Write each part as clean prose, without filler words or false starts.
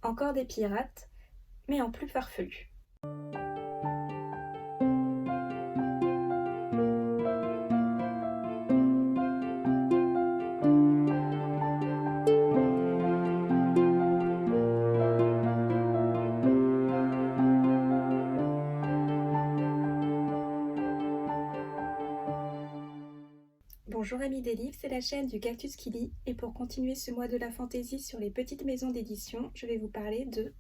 Encore des pirates, mais en plus farfelu. Bonjour amis des livres, c'est la chaîne du Cactus qui lit, et pour continuer ce mois de la fantaisie sur les petites maisons d'édition, je vais vous parler de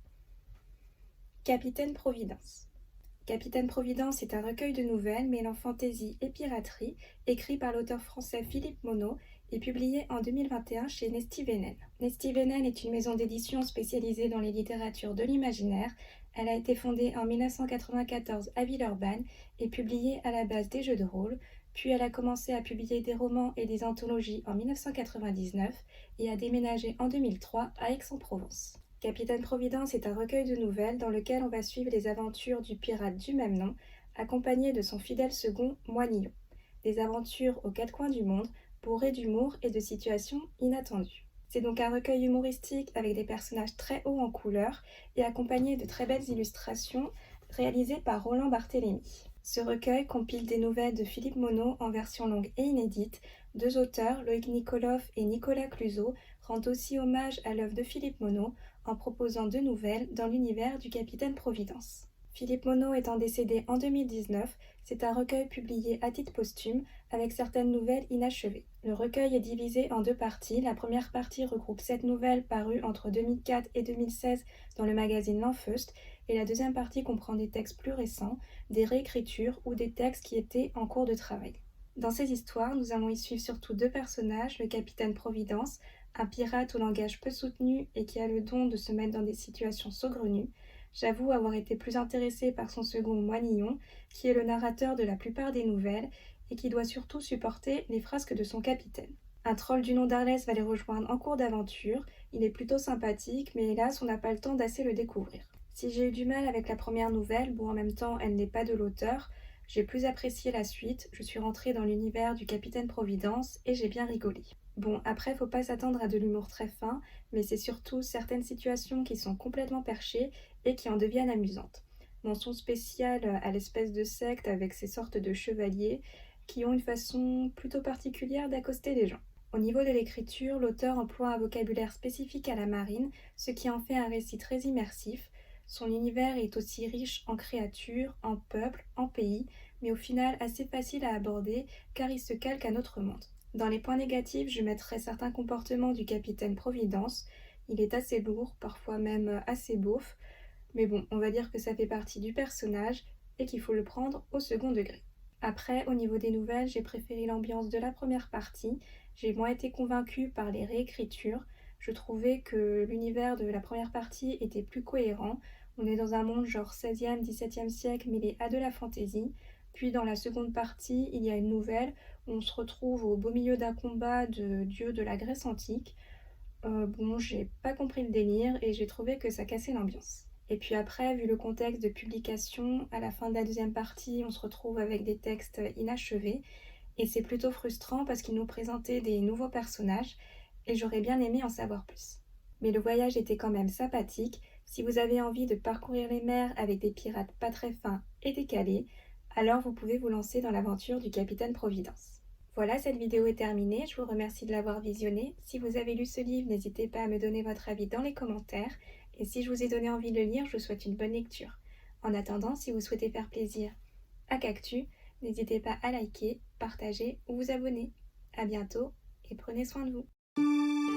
Capitaine Providence. Capitaine Providence est un recueil de nouvelles mêlant fantaisie et piraterie, écrit par l'auteur français Philippe Monod et publié en 2021 chez Nesty Vénène. Nesty Vénène est une maison d'édition spécialisée dans les littératures de l'imaginaire. Elle a été fondée en 1994 à Villeurbanne et publiée à la base des jeux de rôle, puis elle a commencé à publier des romans et des anthologies en 1999 et a déménagé en 2003 à Aix-en-Provence. Capitaine Providence est un recueil de nouvelles dans lequel on va suivre les aventures du pirate du même nom, accompagné de son fidèle second, Moinillon. Des aventures aux quatre coins du monde, bourrées d'humour et de situations inattendues. C'est donc un recueil humoristique avec des personnages très hauts en couleur et accompagné de très belles illustrations réalisées par Roland Barthélémy. Ce recueil compile des nouvelles de Philippe Monod en version longue et inédite. Deux auteurs, Loïc Nikoloff et Nicolas Cluzot, rendent aussi hommage à l'œuvre de Philippe Monod en proposant deux nouvelles dans l'univers du Capitaine Providence. Philippe Monod étant décédé en 2019, c'est un recueil publié à titre posthume avec certaines nouvelles inachevées. Le recueil est divisé en deux parties. La première partie regroupe 7 nouvelles parues entre 2004 et 2016 dans le magazine L'Enfeust, et la deuxième partie comprend des textes plus récents, des réécritures ou des textes qui étaient en cours de travail. Dans ces histoires, nous allons y suivre surtout deux personnages, le Capitaine Providence, un pirate au langage peu soutenu et qui a le don de se mettre dans des situations saugrenues. J'avoue avoir été plus intéressée par son second, Moinillon, qui est le narrateur de la plupart des nouvelles et qui doit surtout supporter les frasques de son capitaine. Un troll du nom d'Arlès va les rejoindre en cours d'aventure. Il est plutôt sympathique, mais hélas, on n'a pas le temps d'assez le découvrir. Si j'ai eu du mal avec la première nouvelle, bon, en même temps, elle n'est pas de l'auteur, j'ai plus apprécié la suite. Je suis rentrée dans l'univers du Capitaine Providence et j'ai bien rigolé. Bon, après, faut pas s'attendre à de l'humour très fin, mais c'est surtout certaines situations qui sont complètement perchées et qui en deviennent amusantes. Mention spéciale à l'espèce de secte avec ces sortes de chevaliers qui ont une façon plutôt particulière d'accoster les gens. Au niveau de l'écriture, l'auteur emploie un vocabulaire spécifique à la marine, ce qui en fait un récit très immersif. Son univers est aussi riche en créatures, en peuples, en pays, mais au final assez facile à aborder car il se calque à notre monde. Dans les points négatifs, je mettrai certains comportements du Capitaine Providence. Il est assez lourd, parfois même assez beauf, mais bon, on va dire que ça fait partie du personnage et qu'il faut le prendre au second degré. Après, au niveau des nouvelles, j'ai préféré l'ambiance de la première partie. J'ai moins été convaincue par les réécritures. Je trouvais que l'univers de la première partie était plus cohérent. On est dans un monde genre 16e, 17e siècle mêlé à de la fantaisie. Puis dans la seconde partie, il y a une nouvelle où on se retrouve au beau milieu d'un combat de dieux de la Grèce antique. Bon, j'ai pas compris le délire et j'ai trouvé que ça cassait l'ambiance. Et puis après, vu le contexte de publication, à la fin de la deuxième partie, on se retrouve avec des textes inachevés. Et c'est plutôt frustrant parce qu'ils nous présentaient des nouveaux personnages et j'aurais bien aimé en savoir plus. Mais le voyage était quand même sympathique. Si vous avez envie de parcourir les mers avec des pirates pas très fins et décalés, alors vous pouvez vous lancer dans l'aventure du Capitaine Providence. Voilà, cette vidéo est terminée. Je vous remercie de l'avoir visionnée. Si vous avez lu ce livre, n'hésitez pas à me donner votre avis dans les commentaires. Et si je vous ai donné envie de le lire, je vous souhaite une bonne lecture. En attendant, si vous souhaitez faire plaisir à Cactus, n'hésitez pas à liker, partager ou vous abonner. À bientôt et prenez soin de vous.